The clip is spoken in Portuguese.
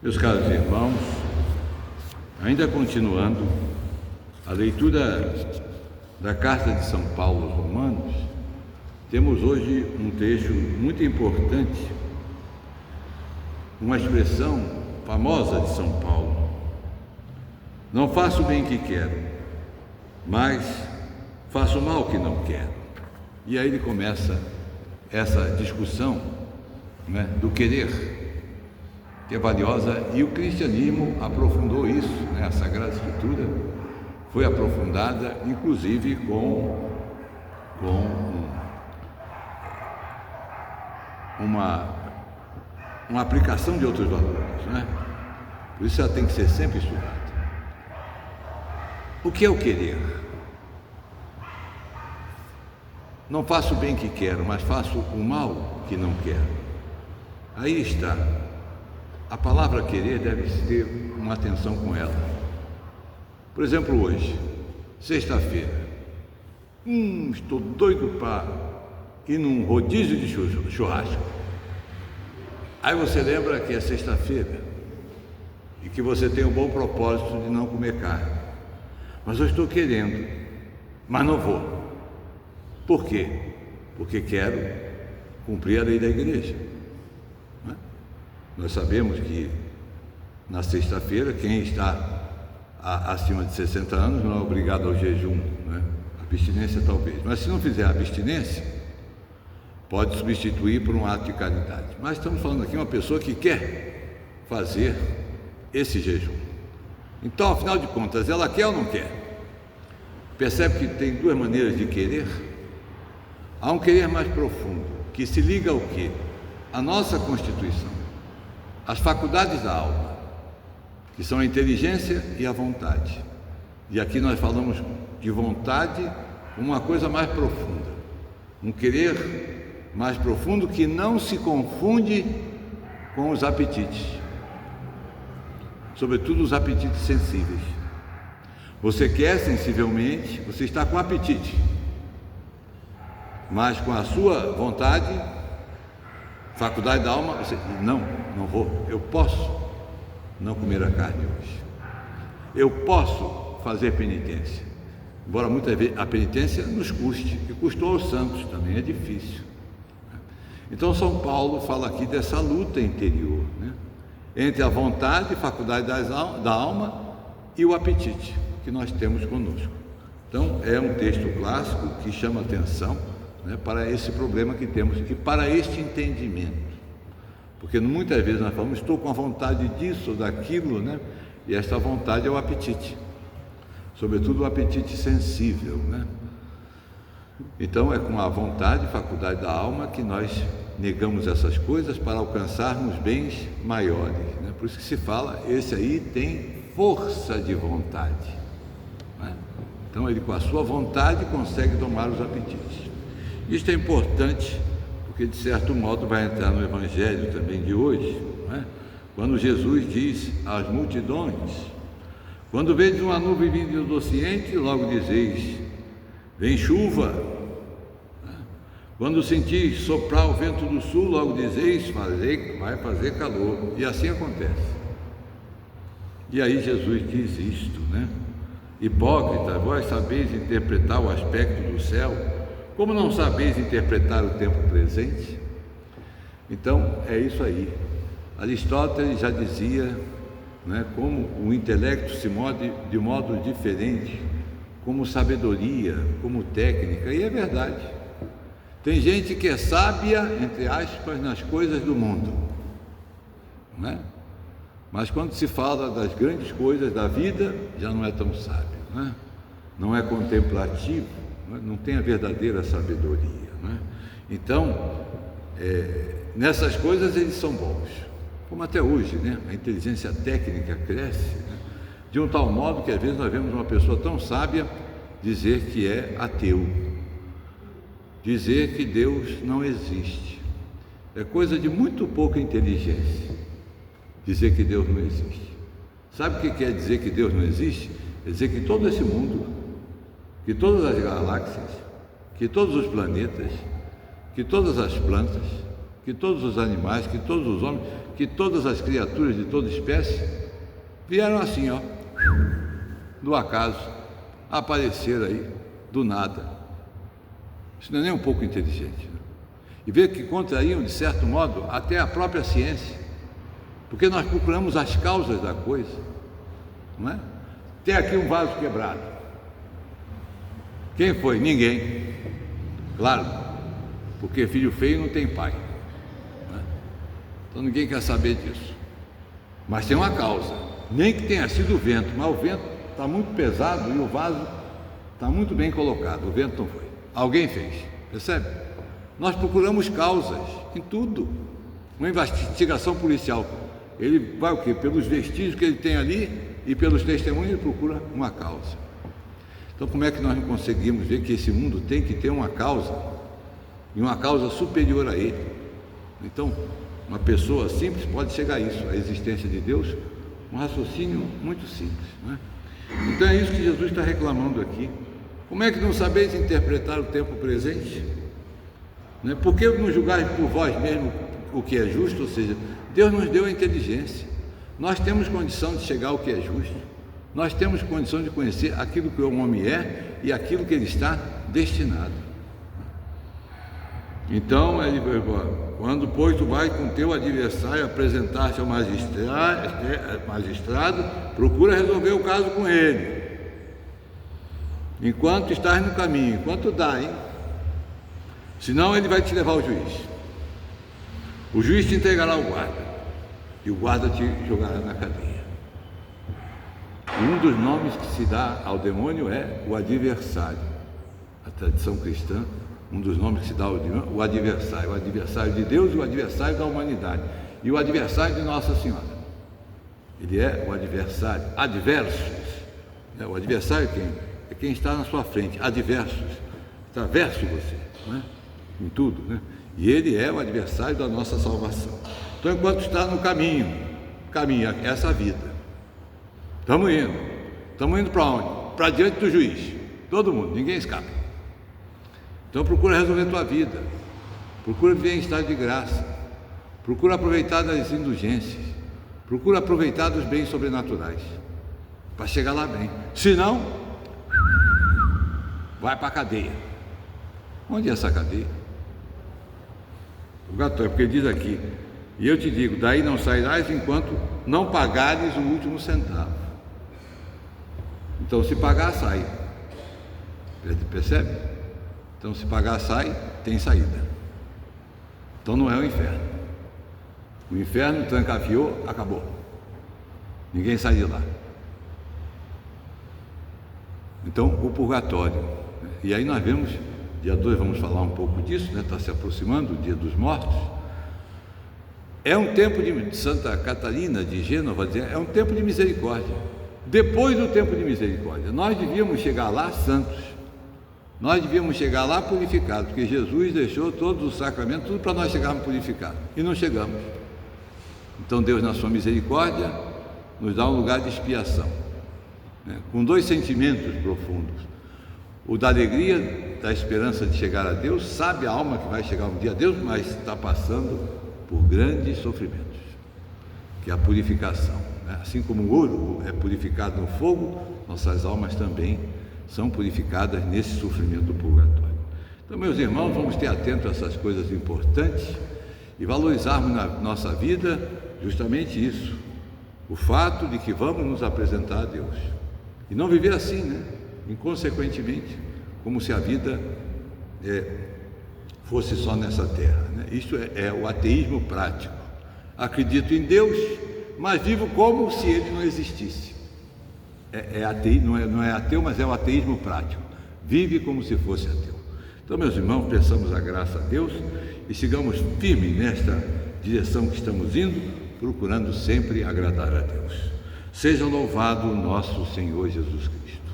Meus caros irmãos, ainda continuando a leitura da carta de São Paulo aos Romanos, temos hoje um trecho muito importante, uma expressão famosa de São Paulo: não faço o bem que quero, mas faço o mal que não quero. E aí ele começa essa discussão, do querer, que é valiosa, e o cristianismo aprofundou isso, a Sagrada Escritura foi aprofundada, inclusive com uma aplicação de outros valores, Por isso ela tem que ser sempre estudada. O que é o querer? Não faço o bem que quero, mas faço o mal que não quero. Aí está. A palavra querer deve ter uma atenção com ela. Por exemplo, hoje, sexta-feira, estou doido para ir num rodízio de churrasco. Aí você lembra que é sexta-feira e que você tem um bom propósito de não comer carne. Mas eu estou querendo, mas não vou. Por quê? Porque quero cumprir a lei da igreja. Nós sabemos que na sexta-feira, quem está acima de 60 anos não é obrigado ao jejum, abstinência talvez, mas se não fizer a abstinência, pode substituir por um ato de caridade. Mas estamos falando aqui de uma pessoa que quer fazer esse jejum. Então, afinal de contas, ela quer ou não quer? Percebe que tem duas maneiras de querer? Há um querer mais profundo, que se liga ao quê? A nossa constituição, as faculdades da alma, que são a inteligência e a vontade. E aqui nós falamos de vontade, uma coisa mais profunda, um querer mais profundo que não se confunde com os apetites, sobretudo os apetites sensíveis. Você quer sensivelmente, você está com apetite, mas com a sua vontade, faculdade da alma, você diz: não vou, eu posso não comer a carne hoje, eu posso fazer penitência, embora muitas vezes a penitência nos custe, e custou aos santos, também é difícil. Então São Paulo fala aqui dessa luta interior, entre a vontade, faculdade da alma, e o apetite que nós temos conosco. Então é um texto clássico que chama atenção, para esse problema que temos e para este entendimento, porque muitas vezes nós falamos: estou com a vontade disso ou daquilo, e esta vontade é o apetite, sobretudo o apetite sensível, Então é com a vontade, faculdade da alma, que nós negamos essas coisas para alcançarmos bens maiores, Por isso que se fala, esse aí tem força de vontade, Então ele com a sua vontade consegue domar os apetites. Isto é importante, porque de certo modo vai entrar no Evangelho também de hoje, quando Jesus diz às multidões: quando vedes uma nuvem vindo do ocidente, logo dizeis: vem chuva. Quando sentis soprar o vento do sul, logo dizeis: vai fazer calor. E assim acontece. E aí Jesus diz isto, Hipócrita, vós sabeis interpretar o aspecto do céu, como não sabeis interpretar o tempo presente? Então é isso aí. Aristóteles já dizia, como o intelecto se move de modo diferente, como sabedoria, como técnica, e é verdade. Tem gente que é sábia, entre aspas, nas coisas do mundo, mas quando se fala das grandes coisas da vida, já não é tão sábio, não é contemplativo, não tem a verdadeira sabedoria, Então, nessas coisas eles são bons, como até hoje, a inteligência técnica cresce, de um tal modo que às vezes nós vemos uma pessoa tão sábia dizer que é ateu, dizer que Deus não existe. É coisa de muito pouca inteligência dizer que Deus não existe. Sabe o que quer dizer que Deus não existe? Quer dizer que todo esse mundo, que todas as galáxias, que todos os planetas, que todas as plantas, que todos os animais, que todos os homens, que todas as criaturas de toda espécie vieram assim, ó, do acaso, apareceram aí, do nada. Isso não é nem um pouco inteligente, né? E ver que contrariam, de certo modo, até a própria ciência, porque nós procuramos as causas da coisa, não é? Tem aqui um vaso quebrado. Quem foi? Ninguém. Claro, porque filho feio não tem pai, né? Então ninguém quer saber disso. Mas tem uma causa, nem que tenha sido o vento, mas o vento está muito pesado e o vaso está muito bem colocado, o vento não foi. Alguém fez, percebe? Nós procuramos causas em tudo. Uma investigação policial, ele vai o quê? Pelos vestígios que ele tem ali e pelos testemunhos, ele procura uma causa. Então, como é que nós não conseguimos ver que esse mundo tem que ter uma causa, e uma causa superior a ele? Então, uma pessoa simples pode chegar a isso, a existência de Deus, um raciocínio muito simples, não é? Então é isso que Jesus está reclamando aqui. Como é que não sabeis interpretar o tempo presente? Não é? Por que não julgais por vós mesmos o que é justo? Ou seja, Deus nos deu a inteligência, nós temos condição de chegar ao que é justo. Nós temos condição de conhecer aquilo que o homem é e aquilo que ele está destinado. Então, ele quando, pois, tu vais com teu adversário apresentar-te ao magistrado, procura resolver o caso com ele, enquanto estás no caminho, enquanto dá, hein? Senão ele vai te levar ao juiz. O juiz te entregará ao guarda, e o guarda te jogará na cadeia. E um dos nomes que se dá ao demônio é o adversário. A tradição cristã, um dos nomes que se dá ao demônio, o adversário de Deus e o adversário da humanidade, e o adversário de Nossa Senhora. Ele é o adversário, adversos. O adversário quem? É quem está na sua frente, adversos, está verso de você, não é? Em tudo, né? E ele é o adversário da nossa salvação. Então, enquanto está no caminha essa vida. Estamos indo para onde? Para diante do juiz, todo mundo, ninguém escapa. Então procura resolver a tua vida, procura viver em estado de graça, procura aproveitar das indulgências, procura aproveitar dos bens sobrenaturais, para chegar lá bem. Se não, vai para a cadeia. Onde é essa cadeia? O Purgatório, porque diz aqui, e eu te digo, daí não sairás enquanto não pagares o último centavo. Então, se pagar, sai. Percebe? Então, se pagar, sai, tem saída. Então, não é o inferno. O inferno trancafiou, acabou. Ninguém sai de lá. Então, o purgatório. E aí nós vemos, dia 2 vamos falar um pouco disso, né? Está se aproximando o dia dos mortos. É um tempo de Santa Catarina de Gênova, é um tempo de misericórdia. Depois do tempo de misericórdia, nós devíamos chegar lá santos, nós devíamos chegar lá purificados, porque Jesus deixou todos os sacramentos, tudo para nós chegarmos purificados, e não chegamos. Então Deus, na sua misericórdia, nos dá um lugar de expiação, né? Com dois sentimentos profundos: o da alegria, da esperança de chegar a Deus. Sabe a alma que vai chegar um dia a Deus, mas está passando por grandes sofrimentos, que é a purificação. Assim como o ouro é purificado no fogo, nossas almas também são purificadas nesse sofrimento do purgatório. Então, meus irmãos, vamos ter atento a essas coisas importantes e valorizarmos na nossa vida justamente isso, o fato de que vamos nos apresentar a Deus, e não viver assim, né? Inconsequentemente, como se a vida fosse só nessa terra, né? Isso é o ateísmo prático. Acredito em Deus, mas vivo como se ele não existisse. Não é ateu, mas é o ateísmo prático. Vive como se fosse ateu. Então, meus irmãos, peçamos a graça a Deus e sigamos firmes nesta direção que estamos indo, procurando sempre agradar a Deus. Seja louvado o nosso Senhor Jesus Cristo.